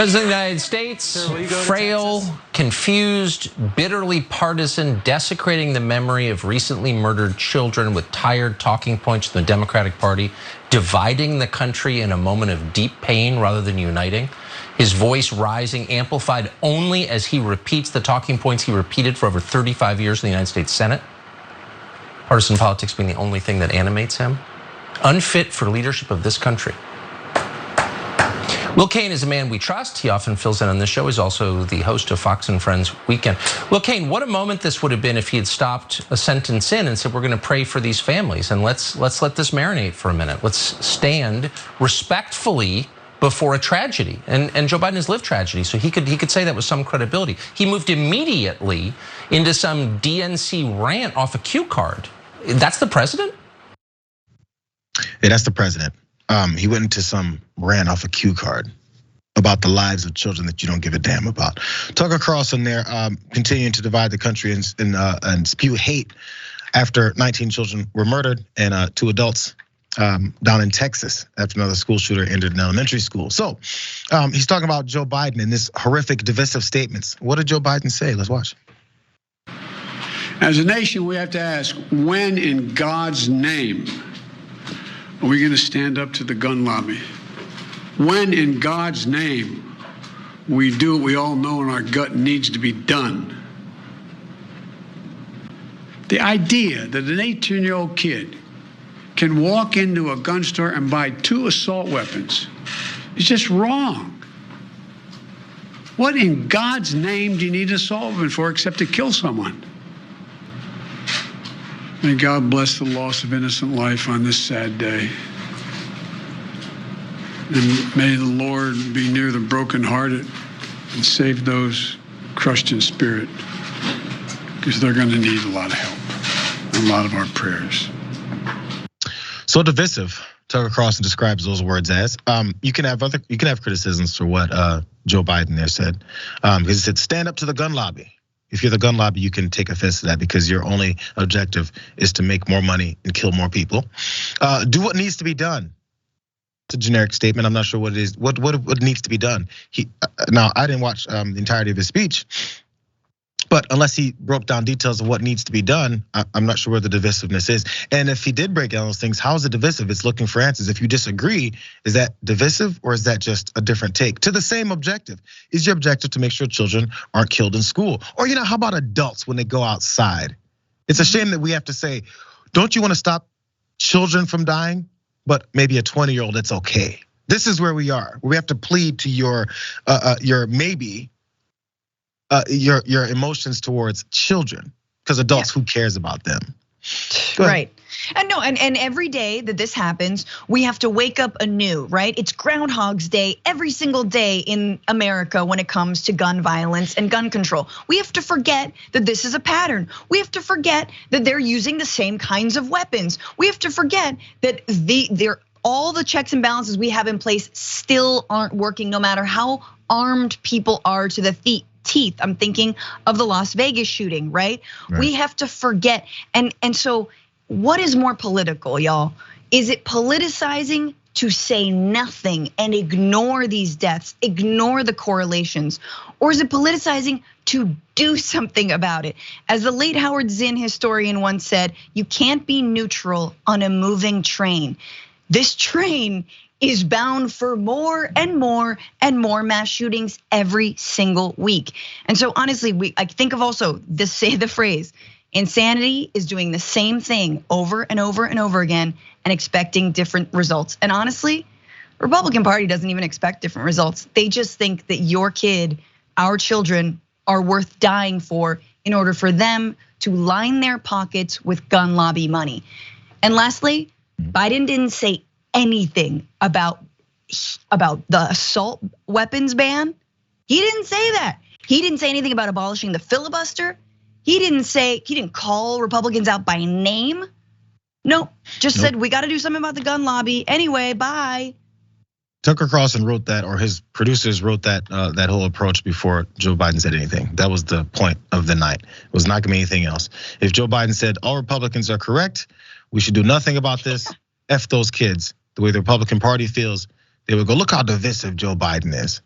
President of the United States, frail, confused, bitterly partisan, desecrating the memory of recently murdered children with tired talking points from the Democratic Party, dividing the country in a moment of deep pain rather than uniting. His voice rising, amplified only as he repeats the talking points he repeated for over 35 years in the United States Senate. Partisan politics being the only thing that animates him. Unfit for leadership of this country. Will Cain is a man we trust. He often fills in on this show. He's also the host of Fox and Friends Weekend. Will Cain, what a moment this would have been if he had stopped a sentence in and said, we're going to pray for these families and let's let this marinate for a minute. Let's stand respectfully before a tragedy. And Joe Biden has lived tragedy, so he could say that with some credibility. He moved immediately into some DNC rant off a cue card. That's the president? Yeah, that's the president. He went into some rant off a cue card about the lives of children that you don't give a damn about. Tucker Carlson there, continuing to divide the country and spew hate after 19 children were murdered and 2 adults down in Texas after another school shooter entered an elementary school. So he's talking about Joe Biden and this horrific, divisive statements. What did Joe Biden say? Let's watch. As a nation, we have to ask, when in God's name are we going to stand up to the gun lobby? When in God's name we do what we all know in our gut needs to be done? The idea that an 18-year-old kid can walk into a gun store and buy 2 assault weapons is just wrong. What in God's name do you need an assault weapon for except to kill someone? May God bless the loss of innocent life on this sad day. And may the Lord be near the brokenhearted and save those crushed in spirit, because they're going to need a lot of help, a lot of our prayers. So divisive, Tucker Carlson describes those words as. You can have criticisms for what Joe Biden there said, because he said, stand up to the gun lobby. If you're the gun lobby, you can take offense to that because your only objective is to make more money and kill more people. Do what needs to be done. It's a generic statement. I'm not sure what it is. What needs to be done? Now I didn't watch the entirety of his speech, but unless he broke down details of what needs to be done, I'm not sure where the divisiveness is. And if he did break down those things, how is it divisive? It's looking for answers. If you disagree, is that divisive or is that just a different take to the same objective? Is your objective to make sure children aren't killed in school? Or how about adults when they go outside? It's a shame that we have to say, don't you want to stop children from dying? But maybe a 20-year-old, it's okay. This is where we are. We have to plead to your maybe your emotions towards children, because adults, who cares about them? Right. And no, and every day that this happens, we have to wake up anew, right? It's Groundhog's Day every single day in America when it comes to gun violence and gun control. We have to forget that this is a pattern. We have to forget that they're using the same kinds of weapons. We have to forget that all the checks and balances we have in place still aren't working, no matter how armed people are to the teeth. I'm thinking of the Las Vegas shooting, right? We have to forget. And so what is more political, y'all? Is it politicizing to say nothing and ignore these deaths, ignore the correlations? Or is it politicizing to do something about it? As the late Howard Zinn historian once said, you can't be neutral on a moving train. This train is bound for more and more and more mass shootings every single week. And so honestly, I think of also the phrase, insanity is doing the same thing over and over and over again and expecting different results. And honestly, the Republican Party doesn't even expect different results. They just think that your kid, our children, are worth dying for in order for them to line their pockets with gun lobby money. And lastly, Biden didn't say anything about the assault weapons ban. He didn't say that. He didn't say anything about abolishing the filibuster. He didn't call Republicans out by name. No, just said we got to do something about the gun lobby. Anyway, bye. Tucker Carlson wrote that, or his producers wrote that whole approach before Joe Biden said anything. That was the point of the night. It was not gonna be anything else. If Joe Biden said all Republicans are correct, we should do nothing about this. F those kids. The way the Republican Party feels, they would go, look how divisive Joe Biden is.